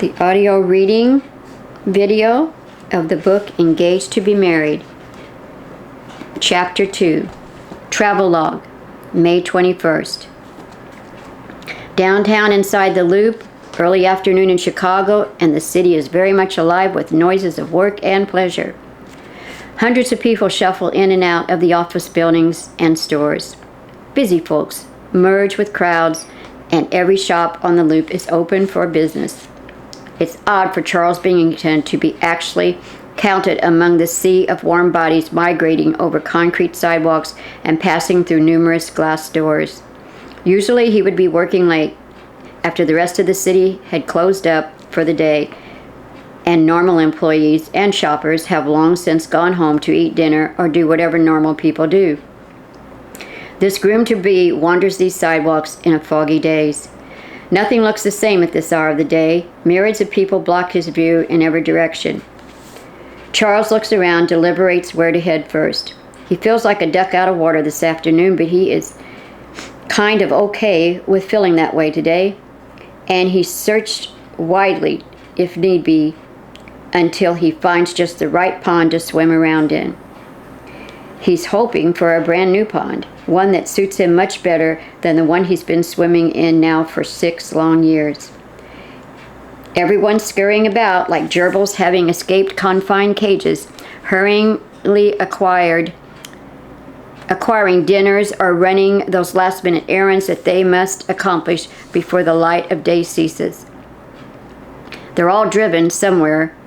The audio reading video of the book Engaged to be Married. Chapter 2. Travelogue, May 21st. Downtown inside the Loop, early afternoon in Chicago, and the city is very much alive with noises of work and pleasure. Hundreds of people shuffle in and out of the office buildings and stores. Busy folks merge with crowds, and every shop on the Loop is open for business. It's odd for Charles Bingenton to be actually counted among the sea of warm bodies migrating over concrete sidewalks and passing through numerous glass doors. Usually he would be working late, after the rest of the city had closed up for the day, and normal employees and shoppers have long since gone home to eat dinner or do whatever normal people do. This groom-to-be wanders these sidewalks in a foggy daze. Nothing looks the same at this hour of the day. Myriads of people block his view in every direction. Charles looks around, deliberates where to head first. He feels like a duck out of water this afternoon, but he is kind of okay with feeling that way today. And he searched widely, if need be, until he finds just the right pond to swim around in. He's hoping for a brand new pond, one that suits him much better than the one he's been swimming in now for 6 long years. Everyone's scurrying about like gerbils having escaped confined cages, hurriedly acquiring dinners or running those last-minute errands that they must accomplish before the light of day ceases. They're all driven somewhere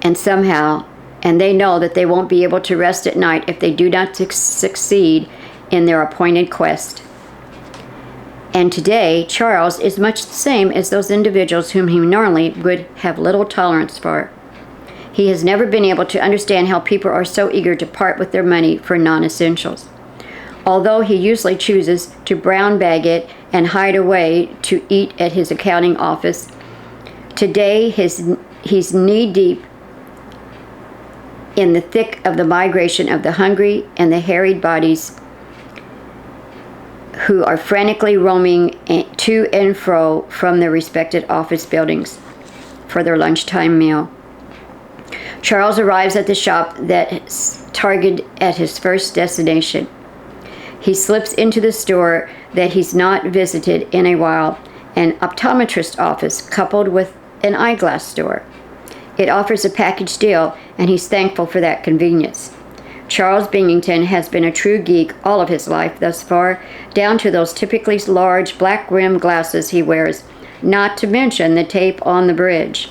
and somehow, and they know that they won't be able to rest at night if they do not succeed in their appointed quest. And today, Charles is much the same as those individuals whom he normally would have little tolerance for. He has never been able to understand how people are so eager to part with their money for non-essentials. Although he usually chooses to brown bag it and hide away to eat at his accounting office, today he's knee-deep in the thick of the migration of the hungry and the harried bodies who are frantically roaming to and fro from their respected office buildings for their lunchtime meal. Charles arrives at the shop that's targeted at his first destination. He slips into the store that he's not visited in a while, an optometrist office coupled with an eyeglass store. It offers a package deal, and he's thankful for that convenience. Charles Bingenton has been a true geek all of his life thus far, down to those typically large black-rimmed glasses he wears, not to mention the tape on the bridge.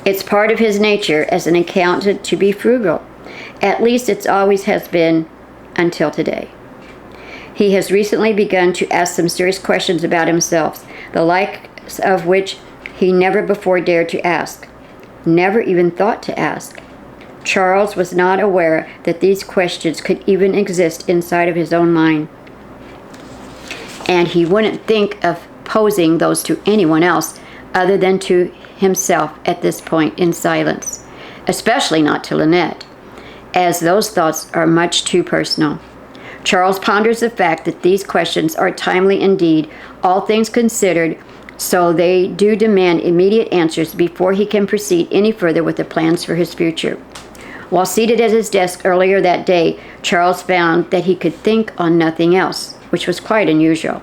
It's part of his nature as an accountant to be frugal. At least it always has been until today. He has recently begun to ask some serious questions about himself, the likes of which he never before dared to ask, never even thought to ask. Charles was not aware that these questions could even exist inside of his own mind. And he wouldn't think of posing those to anyone else other than to himself at this point in silence, especially not to Lynette, as those thoughts are much too personal. Charles ponders the fact that these questions are timely indeed, all things considered, so they do demand immediate answers before he can proceed any further with the plans for his future. While seated at his desk earlier that day, Charles found that he could think on nothing else, which was quite unusual.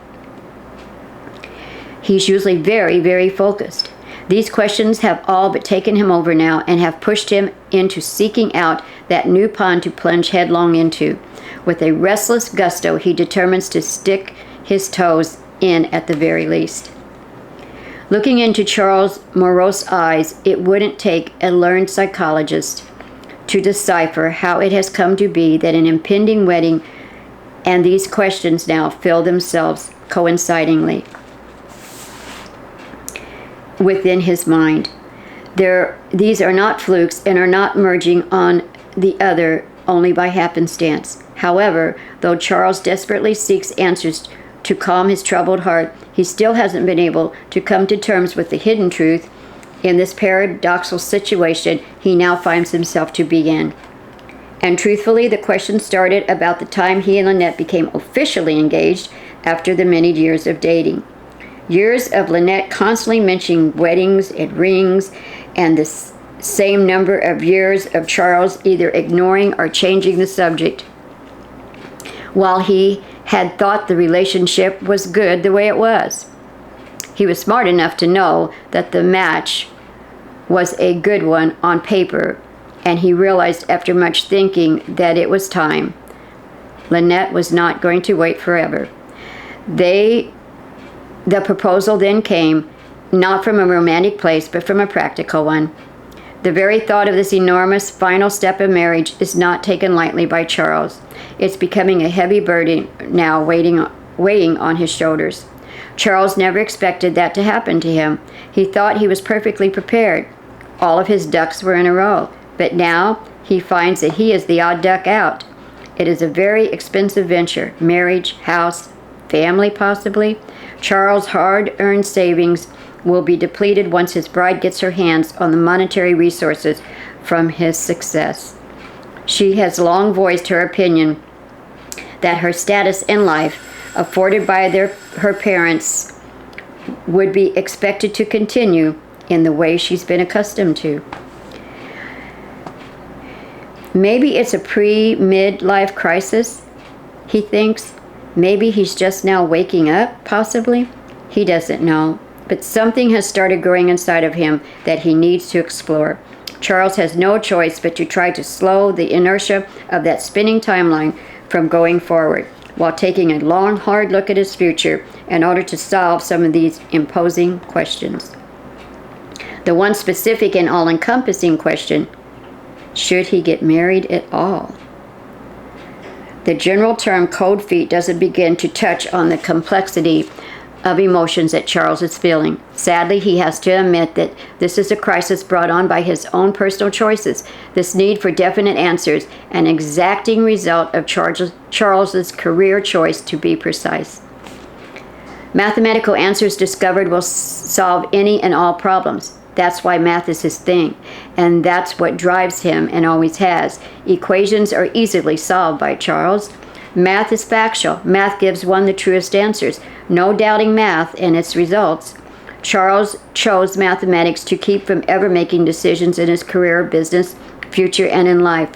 He's usually very, very focused. These questions have all but taken him over now and have pushed him into seeking out that new pond to plunge headlong into. With a restless gusto, he determines to stick his toes in at the very least. Looking into Charles' morose eyes, it wouldn't take a learned psychologist to decipher how it has come to be that an impending wedding and these questions now fill themselves coincidingly within his mind. These are not flukes and are not merging on the other only by happenstance. However, though Charles desperately seeks answers to calm his troubled heart, he still hasn't been able to come to terms with the hidden truth in this paradoxical situation he now finds himself to be in. And truthfully, the question started about the time he and Lynette became officially engaged after the many years of dating. Years of Lynette constantly mentioning weddings and rings, and the same number of years of Charles either ignoring or changing the subject. While he had thought the relationship was good the way it was, he was smart enough to know that the match was a good one on paper, and he realized after much thinking that it was time. Lynette was not going to wait forever. The proposal then came, not from a romantic place, but from a practical one. The very thought of this enormous final step of marriage is not taken lightly by Charles. It's becoming a heavy burden now weighing on his shoulders. Charles never expected that to happen to him. He thought he was perfectly prepared. All of his ducks were in a row. But now he finds that he is the odd duck out. It is a very expensive venture. Marriage, house, family possibly. Charles' hard-earned savings will be depleted once his bride gets her hands on the monetary resources from his success. She has long voiced her opinion that her status in life, afforded by her parents, would be expected to continue in the way she's been accustomed to. Maybe it's a pre-midlife crisis, he thinks. Maybe he's just now waking up, possibly. He doesn't know. But something has started growing inside of him that he needs to explore. Charles has no choice but to try to slow the inertia of that spinning timeline from going forward, while taking a long, hard look at his future in order to solve some of these imposing questions. The one specific and all-encompassing question: should he get married at all? The general term cold feet doesn't begin to touch on the complexity of emotions that Charles is feeling. Sadly, he has to admit that this is a crisis brought on by his own personal choices, this need for definite answers, an exacting result of Charles's career choice, to be precise. Mathematical answers discovered will solve any and all problems. That's why math is his thing, and that's what drives him and always has. Equations are easily solved by Charles. Math is factual. Math gives one the truest answers. No doubting math and its results. Charles chose mathematics to keep from ever making decisions in his career, business, future, and in life.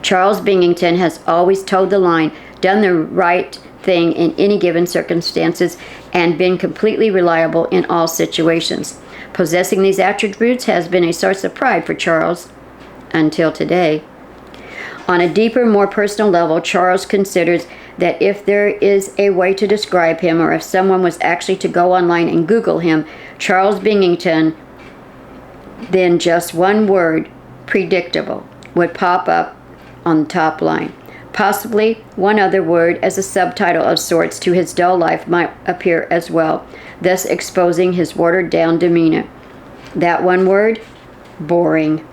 Charles Bingenton has always toed the line, done the right thing in any given circumstances, and been completely reliable in all situations. Possessing these attributes has been a source of pride for Charles until today. On a deeper, more personal level, Charles considers that if there is a way to describe him, or if someone was actually to go online and Google him, Charles Bingenton, then just one word, predictable, would pop up on the top line. Possibly one other word as a subtitle of sorts to his dull life might appear as well, thus exposing his watered-down demeanor. That one word? Boring.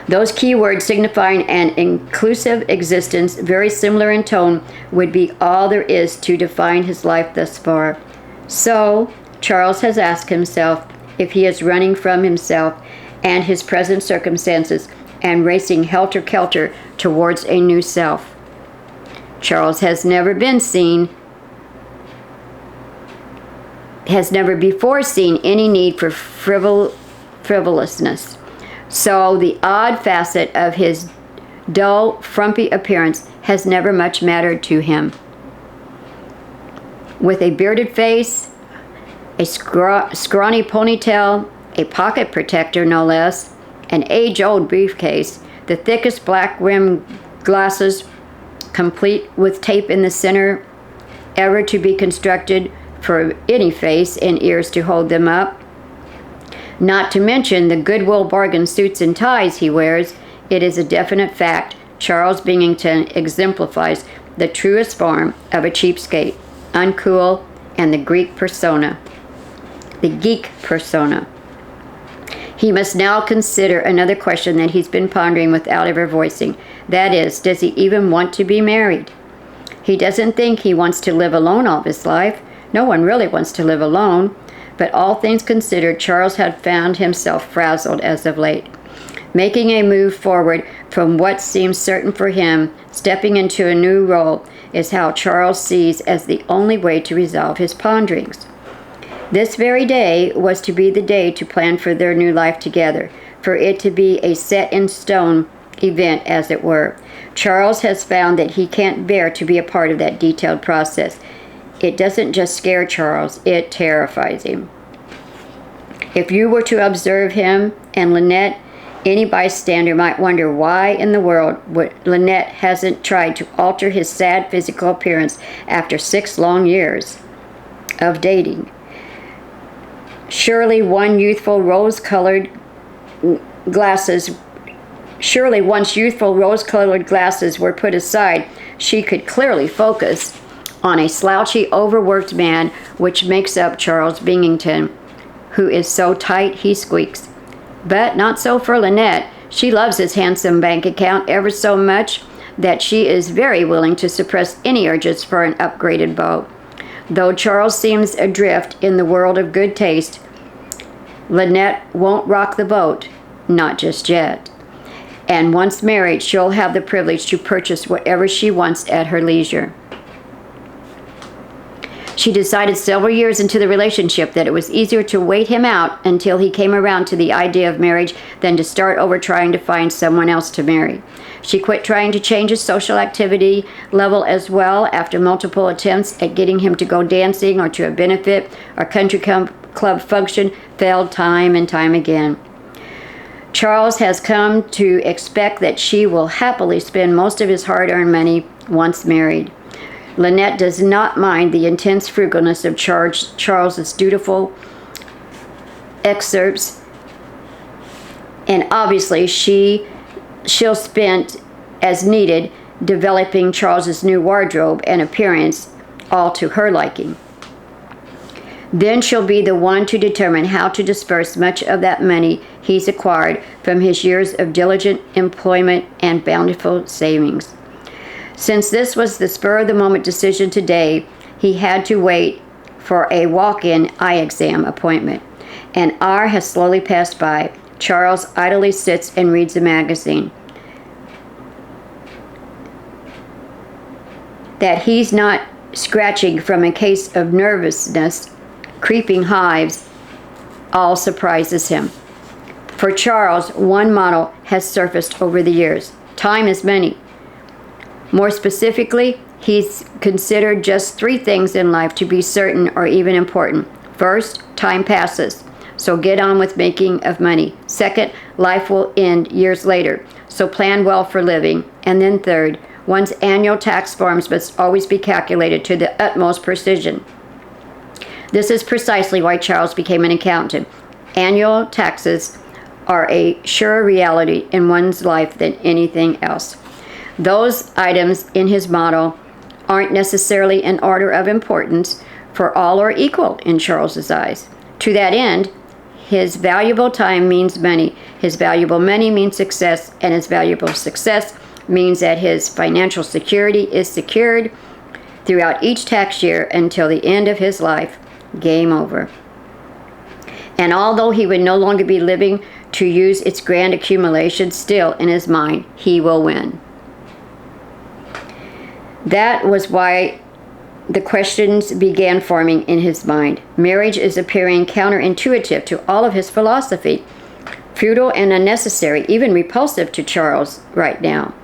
Those key words signifying an inclusive existence, very similar in tone, would be all there is to define his life thus far. So, Charles has asked himself if he is running from himself and his present circumstances and racing helter-kelter towards a new self. Charles has never before seen any need for frivolousness. So the odd facet of his dull, frumpy appearance has never much mattered to him. With a bearded face, a scrawny ponytail, a pocket protector no less, an age-old briefcase, the thickest black-rimmed glasses, complete with tape in the center, ever to be constructed for any face and ears to hold them up. Not to mention the Goodwill bargain suits and ties he wears, it is a definite fact Charles Bingenton exemplifies the truest form of a cheapskate, uncool, and the geek persona. He must now consider another question that he's been pondering without ever voicing. That is, does he even want to be married? He doesn't think he wants to live alone all his life. No one really wants to live alone. But all things considered, Charles had found himself frazzled as of late. Making a move forward from what seemed certain for him, stepping into a new role, is how Charles sees as the only way to resolve his ponderings. This very day was to be the day to plan for their new life together, for it to be a set-in-stone event, as it were. Charles has found that he can't bear to be a part of that detailed process. It doesn't just scare Charles, it terrifies him. If you were to observe him and Lynette, any bystander might wonder why in the world Lynette hasn't tried to alter his sad physical appearance after 6 long years of dating. Surely once youthful rose-colored glasses were put aside, she could clearly focus on a slouchy, overworked man, which makes up Charles Bingenton, who is so tight he squeaks. But not so for Lynette. She loves his handsome bank account ever so much that she is very willing to suppress any urges for an upgraded beau. Though Charles seems adrift in the world of good taste, Lynette won't rock the boat, not just yet. And once married, she'll have the privilege to purchase whatever she wants at her leisure. She decided several years into the relationship that it was easier to wait him out until he came around to the idea of marriage than to start over trying to find someone else to marry. She quit trying to change his social activity level as well after multiple attempts at getting him to go dancing or to a benefit or country club function failed time and time again. Charles has come to expect that she will happily spend most of his hard-earned money once married. Lynette does not mind the intense frugalness of Charles's dutiful excerpts, and obviously she'll spend as needed developing Charles's new wardrobe and appearance, all to her liking. Then she'll be the one to determine how to disperse much of that money he's acquired from his years of diligent employment and bountiful savings. Since this was the spur-of-the-moment decision today, he had to wait for a walk-in eye exam appointment. An hour has slowly passed by. Charles idly sits and reads a magazine. That he's not scratching from a case of nervousness, creeping hives, all surprises him. For Charles, one model has surfaced over the years. Time is money. More specifically, he's considered just 3 things in life to be certain or even important. First, time passes, so get on with making of money. Second, life will end years later, so plan well for living. And then third, one's annual tax forms must always be calculated to the utmost precision. This is precisely why Charles became an accountant. Annual taxes are a surer reality in one's life than anything else. Those items in his model aren't necessarily in order of importance, for all are equal in Charles's eyes. To that end, his valuable time means money, his valuable money means success, and his valuable success means that his financial security is secured throughout each tax year until the end of his life. Game over. And although he would no longer be living to use its grand accumulation, still in his mind, he will win. That was why the questions began forming in his mind. Marriage is appearing counterintuitive to all of his philosophy, futile and unnecessary, even repulsive to Charles right now.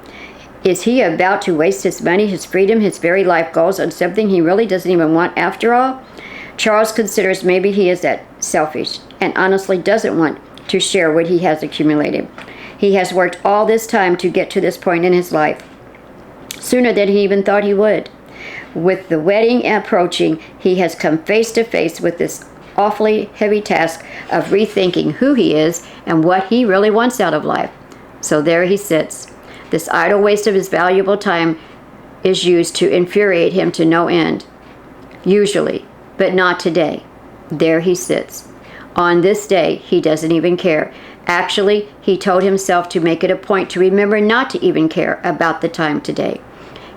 Is he about to waste his money, his freedom, his very life goals on something he really doesn't even want after all? Charles considers maybe he is that selfish and honestly doesn't want to share what he has accumulated. He has worked all this time to get to this point in his life, sooner than he even thought he would. With the wedding approaching, he has come face to face with this awfully heavy task of rethinking who he is and what he really wants out of life. So there he sits. This idle waste of his valuable time is used to infuriate him to no end. Usually, but not today. There he sits. On this day, he doesn't even care. Actually, he told himself to make it a point to remember not to even care about the time today.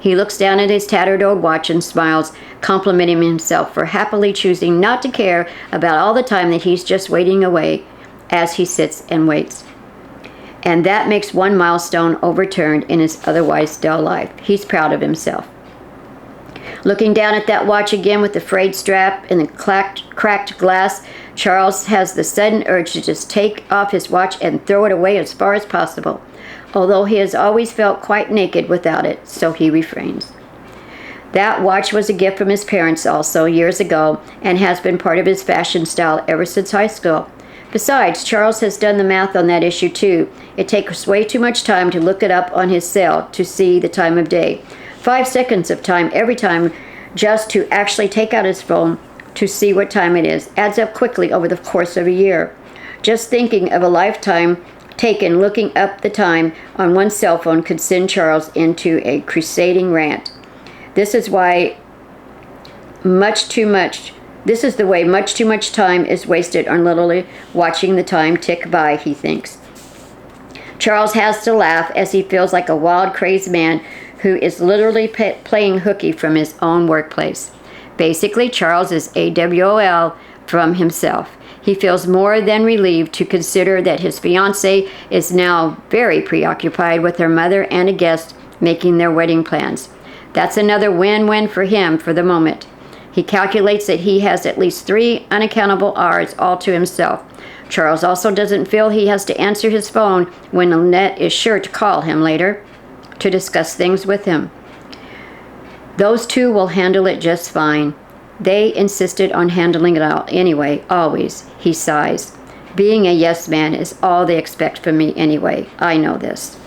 He looks down at his tattered old watch and smiles, complimenting himself for happily choosing not to care about all the time that he's just waiting away as he sits and waits. And that makes one milestone overturned in his otherwise dull life. He's proud of himself. Looking down at that watch again with the frayed strap and the cracked glass, Charles has the sudden urge to just take off his watch and throw it away as far as possible, although he has always felt quite naked without it, so he refrains. That watch was a gift from his parents also years ago and has been part of his fashion style ever since high school. Besides, Charles has done the math on that issue too. It takes way too much time to look it up on his cell to see the time of day. 5 seconds of time every time just to actually take out his phone to see what time it is adds up quickly over the course of a year. Just thinking of a lifetime taken looking up the time on one's cell phone could send Charles into a crusading rant. This is the way much too much time is wasted on literally watching the time tick by, he thinks. Charles has to laugh as he feels like a wild, crazed man who is literally playing hooky from his own workplace. Basically, Charles is AWOL from himself. He feels more than relieved to consider that his fiancée is now very preoccupied with her mother and a guest making their wedding plans. That's another win-win for him for the moment. He calculates that he has at least 3 unaccountable hours all to himself. Charles also doesn't feel he has to answer his phone when Lynette is sure to call him later to discuss things with him. Those two will handle it just fine. They insisted on handling it out anyway, always, he sighs. Being a yes man is all they expect from me anyway. I know this.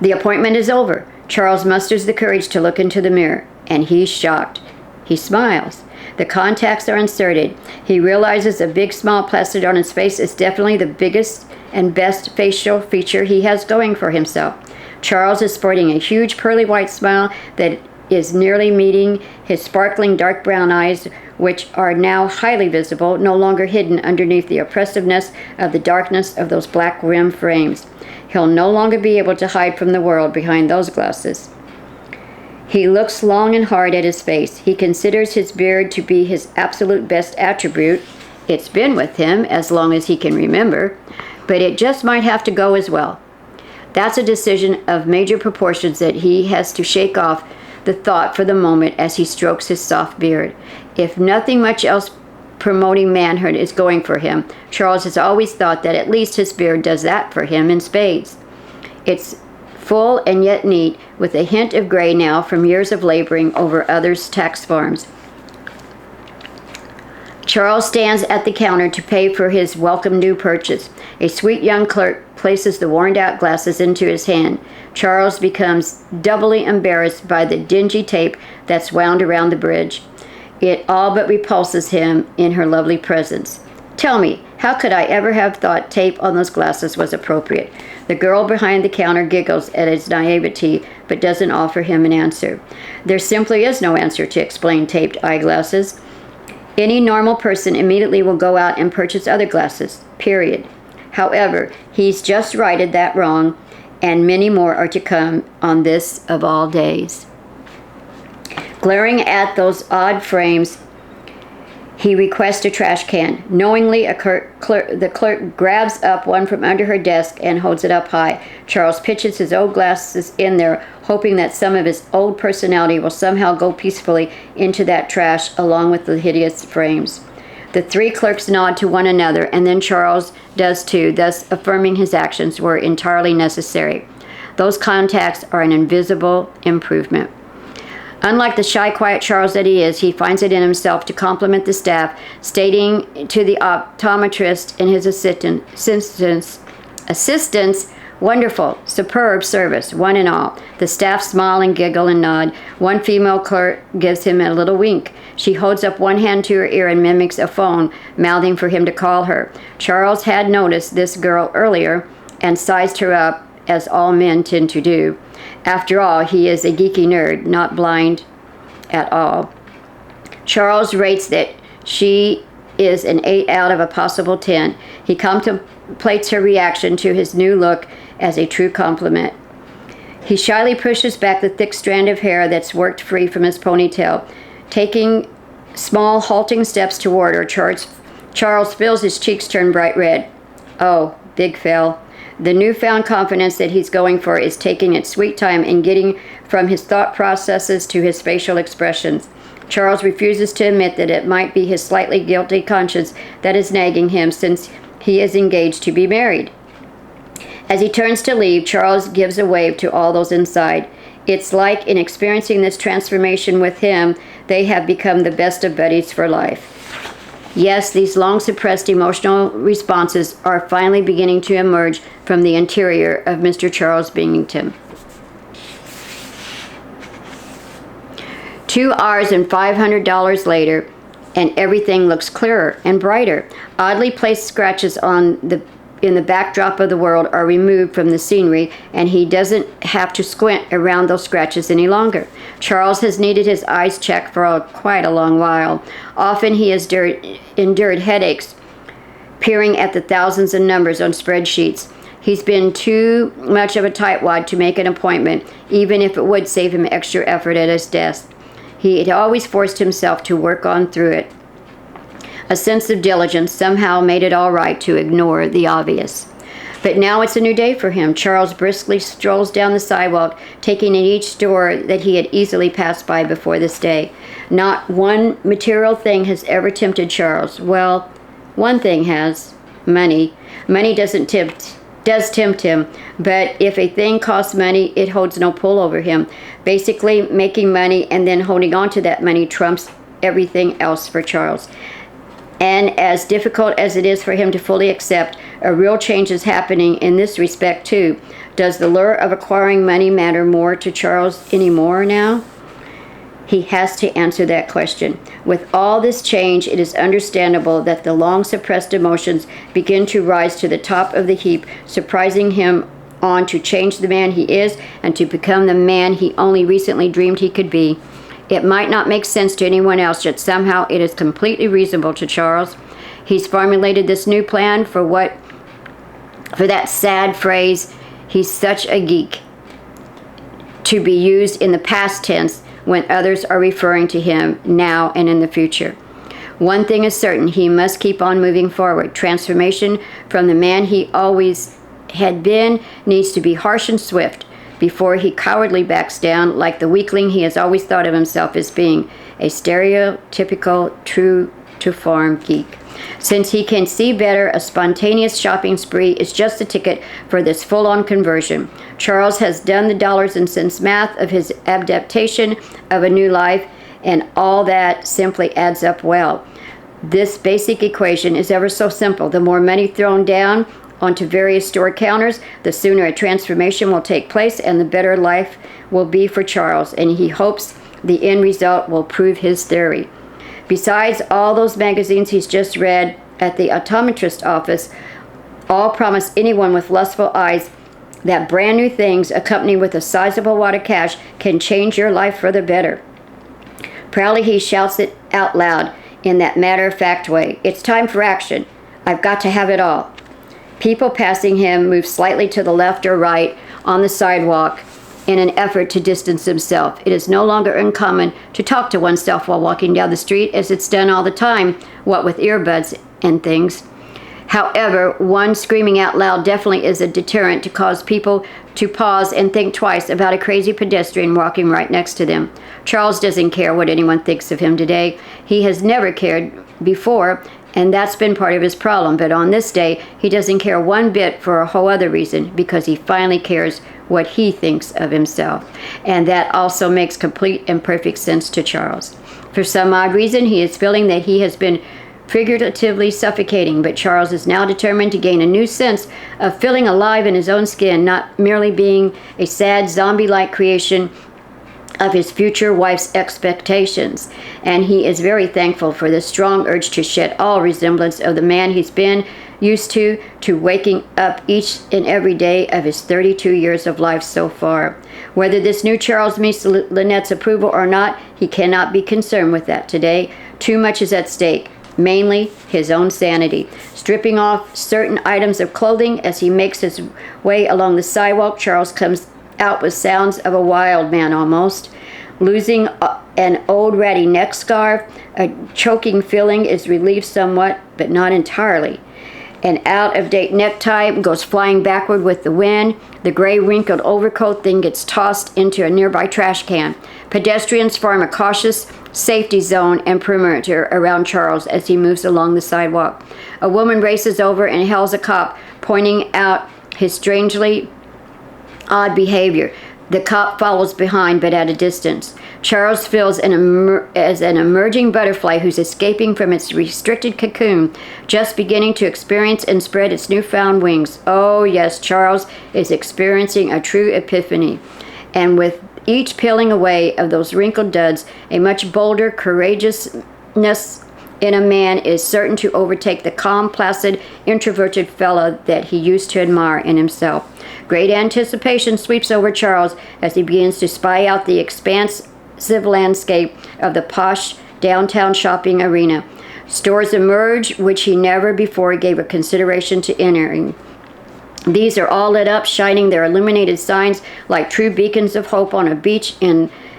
The appointment is over. Charles musters the courage to look into the mirror, and he's shocked. He smiles. The contacts are inserted. He realizes a big smile plastered on his face is definitely the biggest and best facial feature he has going for himself. Charles is sporting a huge pearly white smile that is nearly meeting his sparkling dark brown eyes, which are now highly visible, no longer hidden underneath the oppressiveness of the darkness of those black rim frames. He'll no longer be able to hide from the world behind those glasses. He looks long and hard at his face. He considers his beard to be his absolute best attribute. It's been with him as long as he can remember, but it just might have to go as well. That's a decision of major proportions that he has to shake off the thought for the moment as he strokes his soft beard. If nothing much else promoting manhood is going for him, Charles has always thought that at least his beard does that for him in spades. It's full and yet neat, with a hint of gray now from years of laboring over others' tax forms. Charles stands at the counter to pay for his welcome new purchase. A sweet young clerk places the worn-out glasses into his hand. Charles becomes doubly embarrassed by the dingy tape that's wound around the bridge. It all but repulses him in her lovely presence. Tell me, how could I ever have thought tape on those glasses was appropriate? The girl behind the counter giggles at his naivety, but doesn't offer him an answer. There simply is no answer to explain taped eyeglasses. Any normal person immediately will go out and purchase other glasses, period. However, he's just righted that wrong, and many more are to come on this of all days. Glaring at those odd frames, he requests a trash can. Knowingly, the clerk grabs up one from under her desk and holds it up high. Charles pitches his old glasses in there, hoping that some of his old personality will somehow go peacefully into that trash along with the hideous frames. The 3 clerks nod to one another, and then Charles does too, thus affirming his actions were entirely necessary. Those contacts are an invisible improvement. Unlike the shy, quiet Charles that he is, he finds it in himself to compliment the staff, stating to the optometrist and his assistants, wonderful, superb service, one and all. The staff smile and giggle and nod. One female clerk gives him a little wink. She holds up one hand to her ear and mimics a phone, mouthing for him to call her. Charles had noticed this girl earlier and sized her up, as all men tend to do. After all, he is a geeky nerd, not blind at all. Charles rates that she is an 8 out of a possible 10. He contemplates her reaction to his new look as a true compliment. He shyly pushes back the thick strand of hair that's worked free from his ponytail. Taking small, halting steps toward her, Charles feels his cheeks turn bright red. Oh, big fail. The newfound confidence that he's going for is taking its sweet time in getting from his thought processes to his facial expressions. Charles refuses to admit that it might be his slightly guilty conscience that is nagging him, since he is engaged to be married. As he turns to leave, Charles gives a wave to all those inside. It's like in experiencing this transformation with him, they have become the best of buddies for life. Yes, these long suppressed emotional responses are finally beginning to emerge from the interior of Mr. Charles Bingenton. 2 hours and $500 later, and everything looks clearer and brighter. Oddly placed scratches in the backdrop of the world are removed from the scenery, and he doesn't have to squint around those scratches any longer. Charles has needed his eyes checked for quite a long while. Often he has endured headaches peering at the thousands of numbers on spreadsheets. He's been too much of a tightwad to make an appointment, even if it would save him extra effort at his desk. He had always forced himself to work on through it. A sense of diligence somehow made it all right to ignore the obvious. But now it's a new day for him. Charles briskly strolls down the sidewalk, taking in each store that he had easily passed by before this day. Not one material thing has ever tempted Charles. Well, one thing has: money. Money does tempt him, but if a thing costs money, it holds no pull over him. Basically, making money and then holding on to that money trumps everything else for Charles. And as difficult as it is for him to fully accept, a real change is happening in this respect too. Does the lure of acquiring money matter more to Charles anymore now? He has to answer that question. With all this change, it is understandable that the long suppressed emotions begin to rise to the top of the heap, surprising him on to change the man he is and to become the man he only recently dreamed he could be. It might not make sense to anyone else, yet somehow it is completely reasonable to Charles. He's formulated this new plan for that sad phrase, "he's such a geek," to be used in the past tense when others are referring to him now and in the future. One thing is certain: he must keep on moving forward. Transformation from the man he always had been needs to be harsh and swift before he cowardly backs down like the weakling he has always thought of himself as being, a stereotypical true-to-form geek. Since he can see better, a spontaneous shopping spree is just the ticket for this full-on conversion. Charles has done the dollars and cents math of his adaptation of a new life, and all that simply adds up well. This basic equation is ever so simple. The more money thrown down onto various store counters, the sooner a transformation will take place and the better life will be for Charles, and he hopes the end result will prove his theory. Besides, all those magazines he's just read at the optometrist office all promise anyone with lustful eyes that brand new things accompanied with a sizable wad of cash can change your life for the better. Proudly he shouts it out loud in that matter-of-fact way. It's time for action. I've got to have it all. People passing him move slightly to the left or right on the sidewalk in an effort to distance himself. It is no longer uncommon to talk to oneself while walking down the street, as it's done all the time, what with earbuds and things. However, one screaming out loud definitely is a deterrent to cause people to pause and think twice about a crazy pedestrian walking right next to them. Charles doesn't care what anyone thinks of him today. He has never cared before, and that's been part of his problem. But on this day, he doesn't care one bit for a whole other reason, because he finally cares what he thinks of himself. And that also makes complete and perfect sense to Charles. For some odd reason, he is feeling that he has been figuratively suffocating, but Charles is now determined to gain a new sense of feeling alive in his own skin, not merely being a sad zombie-like creation of his future wife's expectations. And he is very thankful for the strong urge to shed all resemblance of the man he's been used to waking up each and every day of his 32 years of life so far. Whether this new Charles meets Lynette's approval or not, he cannot be concerned with that today. Too much is at stake, mainly his own sanity. Stripping off certain items of clothing as he makes his way along the sidewalk, Charles comes out with sounds of a wild man almost. Losing an old ratty neck scarf, a choking feeling is relieved somewhat, but not entirely. An out-of-date necktie goes flying backward with the wind. The gray wrinkled overcoat then gets tossed into a nearby trash can. Pedestrians form a cautious safety zone and perimeter around Charles as he moves along the sidewalk. A woman races over and hails a cop, pointing out his strangely odd behavior. The cop follows behind, but at a distance. Charles feels as an emerging butterfly who's escaping from its restricted cocoon, just beginning to experience and spread its newfound wings. Oh, yes, Charles is experiencing a true epiphany. And with each peeling away of those wrinkled duds, a much bolder courageousness in a man is certain to overtake the calm, placid, introverted fellow that he used to admire in himself. Great anticipation sweeps over Charles as he begins to spy out the expansive landscape of the posh downtown shopping arena. Stores emerge which he never before gave a consideration to entering. These are all lit up, shining their illuminated signs like true beacons of hope on a beach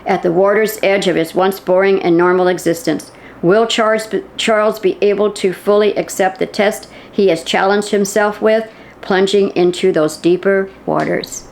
at the water's edge of his once boring and normal existence. Will Charles be able to fully accept the test he has challenged himself with, plunging into those deeper waters?